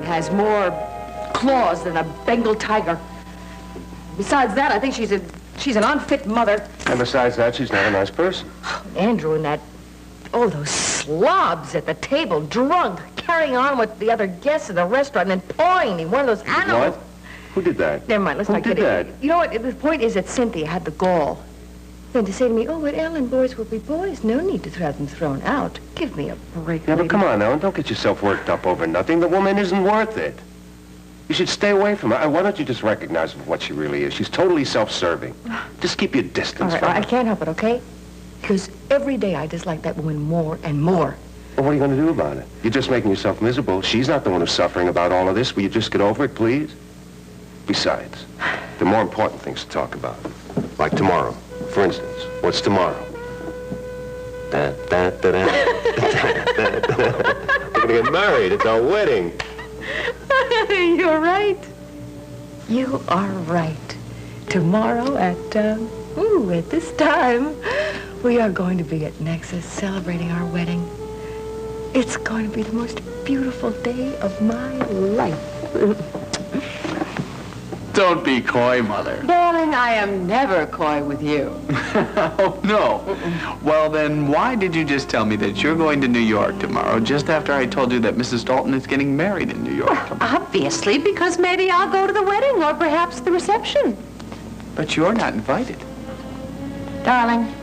and has more claws than a Bengal tiger. Besides that, I think she's an unfit mother. And besides that, she's not a nice person. Andrew and those slobs at the table, drunk, carrying on with the other guests at the restaurant and pointing one of those animals. What? Who did that? Never mind, let's not get it. You know what? The point is that Cynthia had the gall. Then to say to me, oh, but Ellen, boys will be boys. No need to have them thrown out. Give me a break, Yeah, but come on, Ellen. Don't get yourself worked up over nothing. The woman isn't worth it. You should stay away from her. Why don't you just recognize what she really is? She's totally self-serving. Just keep your distance from her. I can't help it, okay? Because every day I dislike that woman more and more. Well, what are you going to do about it? You're just making yourself miserable. She's not the one who's suffering about all of this. Will you just get over it, please? Besides, there are more important things to talk about. Like tomorrow. For instance, what's tomorrow? We're going to get married. It's our wedding. You're right. You are right. Tomorrow at this time, we are going to be at Nexus celebrating our wedding. It's going to be the most beautiful day of my life. Don't be coy, Mother. Darling, I am never coy with you. Oh, no. Well, then, why did you just tell me that you're going to New York tomorrow, just after I told you that Mrs. Dalton is getting married in New York tomorrow? Obviously, because maybe I'll go to the wedding or perhaps the reception. But you're not invited. Darling,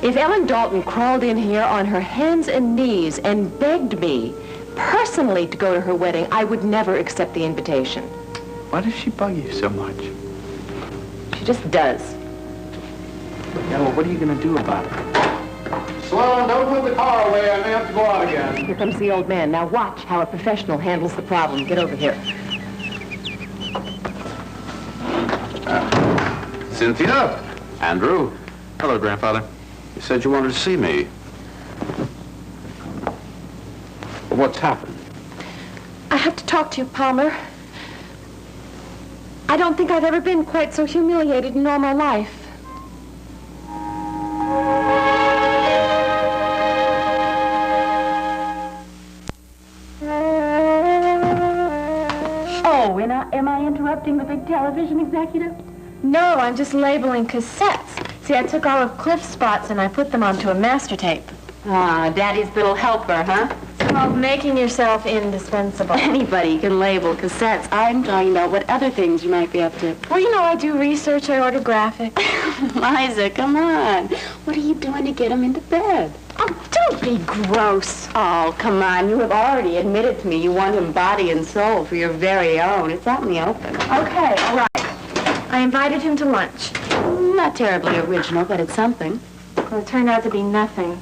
if Ellen Dalton crawled in here on her hands and knees and begged me personally to go to her wedding, I would never accept the invitation. Why does she bug you so much? She just does. Yeah, well, what are you going to do about it? Sloan, don't move the car away. I may have to go out again. Here comes the old man. Now watch how a professional handles the problem. Get over here. Cynthia? Andrew? Hello, Grandfather. You said you wanted to see me. Well, what's happened? I have to talk to you, Palmer. I don't think I've ever been quite so humiliated in all my life. Oh, am I interrupting the big television executive? No, I'm just labeling cassettes. See, I took all of Cliff's spots and I put them onto a master tape. Ah, Daddy's little helper, huh? It's called making yourself indispensable. Anybody can label cassettes. I'm talking about what other things you might be up to. Well, you know, I do research, I order graphics. Liza, come on. What are you doing to get him into bed? Oh, don't be gross. Oh, come on. You have already admitted to me you want him body and soul for your very own. It's out in the open. Okay, all right. I invited him to lunch. Not terribly original, but it's something. Well, it turned out to be nothing.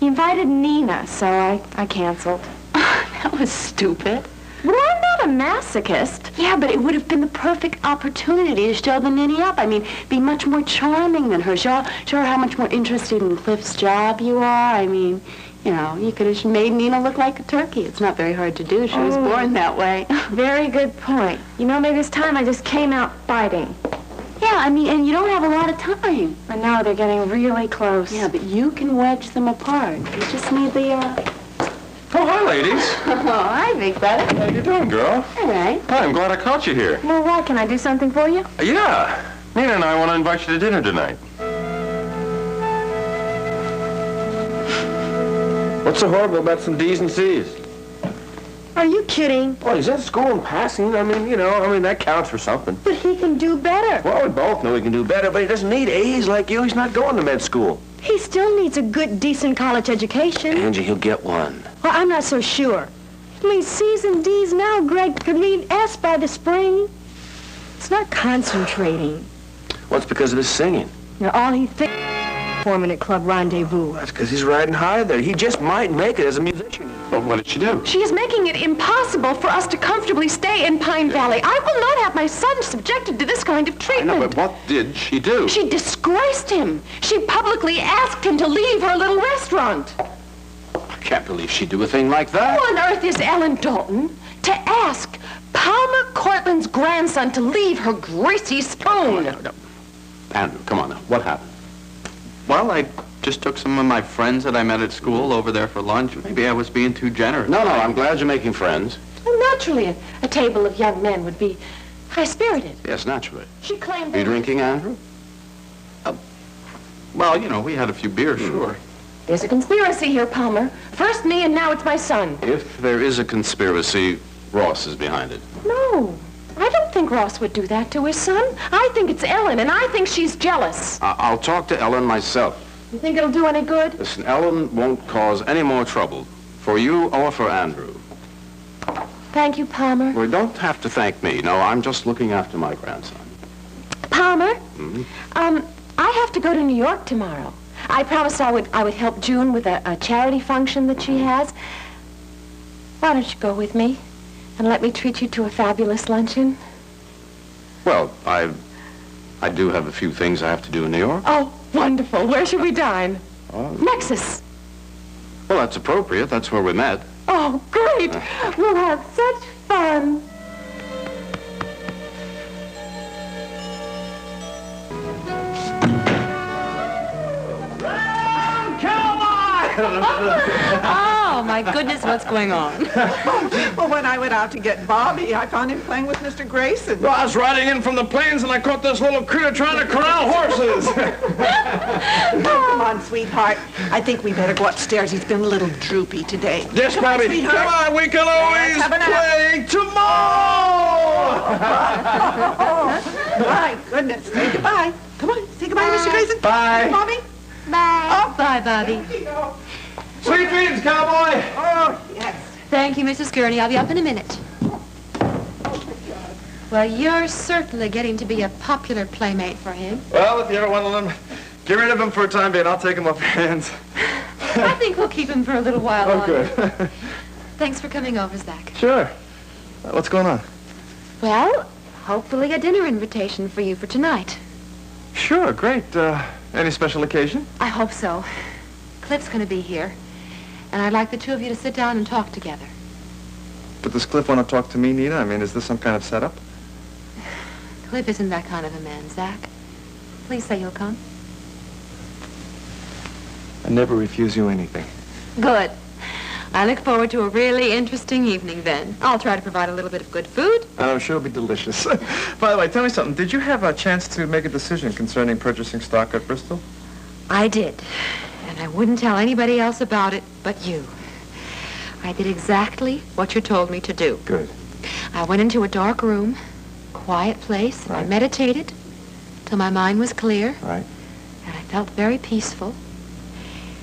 He invited Nina, so I canceled. That was stupid. Well, I'm not a masochist. Yeah, but it would have been the perfect opportunity to show the ninny up. I mean, be much more charming than her. Show her how much more interested in Cliff's job you are. I mean, you know, you could have made Nina look like a turkey. It's not very hard to do. She was born that way. Very good point. You know, maybe this time I just came out fighting. Yeah, I mean, and you don't have a lot of time. I know, they're getting really close. Yeah, but you can wedge them apart. You just need the, Oh, hi, ladies. Oh, hi, big brother. How you doing, girl? All right. Hi, I'm glad I caught you here. Well, why? Can I do something for you? Yeah. Nina and I want to invite you to dinner tonight. What's so horrible about some D's and C's? Are you kidding? Well, he's at school and passing. I mean, that counts for something. But he can do better. Well, we both know he can do better, but he doesn't need A's like you. He's not going to med school. He still needs a good, decent college education. Angie, he'll get one. Well, I'm not so sure. I mean, C's and D's now, Greg, could mean S by the spring. It's not concentrating. Well, it's because of his singing. You know, all he thinks 4-minute club rendezvous. That's because he's riding high there. He just might make it as a musician. Well, what did she do? She is making it impossible for us to comfortably stay in Pine Valley. I will not have my son subjected to this kind of I treatment. know, but what did she do? She disgraced him. She publicly asked him to leave her little restaurant. I can't believe she'd do a thing like that. Who on earth is Ellen Dalton to ask Palmer Cortland's grandson to leave her greasy spoon? No. Andrew, come on now. What happened? Well, I just took some of my friends that I met at school over there for lunch. Maybe I was being too generous. No, I'm glad you're making friends. Well, naturally, a table of young men would be high-spirited. Yes, naturally. She claimed Are you that... drinking, Andrew? Well, you know, we had a few beers, sure. There's a conspiracy here, Palmer. First me, and now it's my son. If there is a conspiracy, Ross is behind it. No, I don't think Ross would do that to his son. I think it's Ellen, and I think she's jealous. I'll talk to Ellen myself. You think it'll do any good? Listen, Ellen won't cause any more trouble for you or for Andrew. Thank you, Palmer. Well, you don't have to thank me. No, I'm just looking after my grandson. Palmer? Mm-hmm. I have to go to New York tomorrow. I promised I would help June with a charity function that she has. Why don't you go with me and let me treat you to a fabulous luncheon? Well, I do have a few things I have to do in New York. Oh, wonderful. Where should we dine? Oh. Nexus. Well, that's appropriate. That's where we met. Oh, great. We'll have such fun. Oh, my goodness, what's going on? Well, when I went out to get Bobby, I found him playing with Mr. Grayson. Well, I was riding in from the plains and I caught this little critter trying to corral horses. Oh, come on, sweetheart. I think we better go upstairs. He's been a little droopy today. Yes, Come on, Bobby. sweetheart. Come on, we can always have a nap. play tomorrow. Oh, my goodness. Say goodbye. Come on, say goodbye, Mr. Grayson. Bye. Bobby. Bye. Bye, Bobby. Sweet dreams, cowboy. Oh, yes. Thank you, Mrs. Gurney. I'll be up in a minute. Well, you're certainly getting to be a popular playmate for him. Well, if you ever want to let him, get rid of him for a time being, I'll take him off your hands. I think we'll keep him for a little while Oh, longer. good. Thanks for coming over, Zach. Sure. What's going on? Well, hopefully a dinner invitation for you for tonight. Sure, great. Any special occasion? I hope so. Cliff's going to be here, and I'd like the two of you to sit down and talk together. But does Cliff want to talk to me, Nina? I mean, is this some kind of setup? Cliff isn't that kind of a man, Zach. Please say you'll come. I never refuse you anything. Good. I look forward to a really interesting evening then. I'll try to provide a little bit of good food. And I'm sure it'll be delicious. By the way, tell me something. Did you have a chance to make a decision concerning purchasing stock at Bristol? I did. And I wouldn't tell anybody else about it but you. I did exactly what you told me to do. Good. I went into a dark room, quiet place. Right. I meditated till my mind was clear. Right. And I felt very peaceful.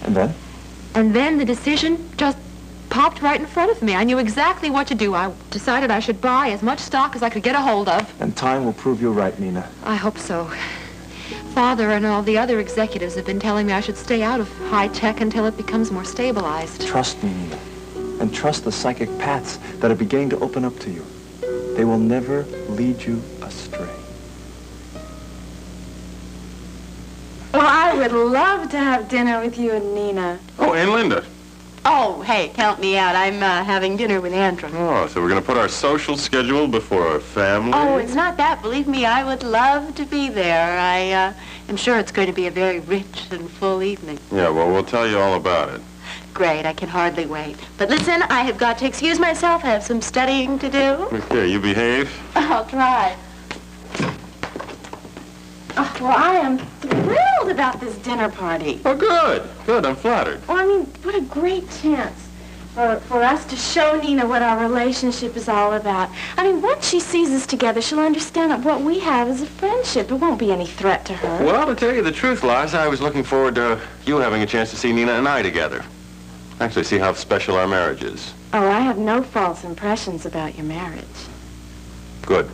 And then? And then the decision just popped right in front of me. I knew exactly what to do. I decided I should buy as much stock as I could get a hold of. And time will prove you right, Nina. I hope so. Father and all the other executives have been telling me I should stay out of high tech until it becomes more stabilized. Trust me, Nina. And trust the psychic paths that are beginning to open up to you. They will never lead you astray. Well, I would love to have dinner with you and Nina. Oh, and Linda. Oh, hey, count me out. I'm having dinner with Andrew. Oh, so we're going to put our social schedule before our family? Oh, it's not that. Believe me, I would love to be there. I am sure it's going to be a very rich and full evening. Yeah, well, we'll tell you all about it. Great, I can hardly wait. But listen, I have got to excuse myself. I have some studying to do. Okay, you behave. I'll try. Oh, well, I am thrilled about this dinner party. Oh, good. Good, I'm flattered. Oh, I mean, what a great chance for us to show Nina what our relationship is all about. I mean, once she sees us together, she'll understand that what we have is a friendship. It won't be any threat to her. Well, to tell you the truth, Liza, I was looking forward to you having a chance to see Nina and I together. Actually, see how special our marriage is. Oh, I have no false impressions about your marriage. Good.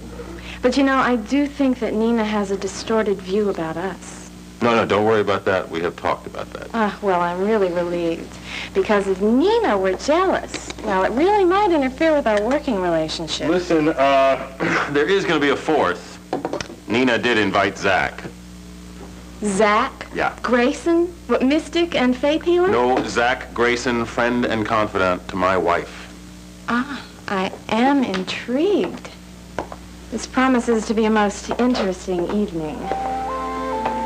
But, you know, I do think that Nina has a distorted view about us. No, don't worry about that. We have talked about that. Well, I'm really relieved. Because if Nina were jealous, well, it really might interfere with our working relationship. Listen, there is going to be a fourth. Nina did invite Zach. Zach? Yeah. Grayson? What, mystic and faith healer? No, Zach Grayson, friend and confidant to my wife. Ah, I am intrigued. This promises to be a most interesting evening.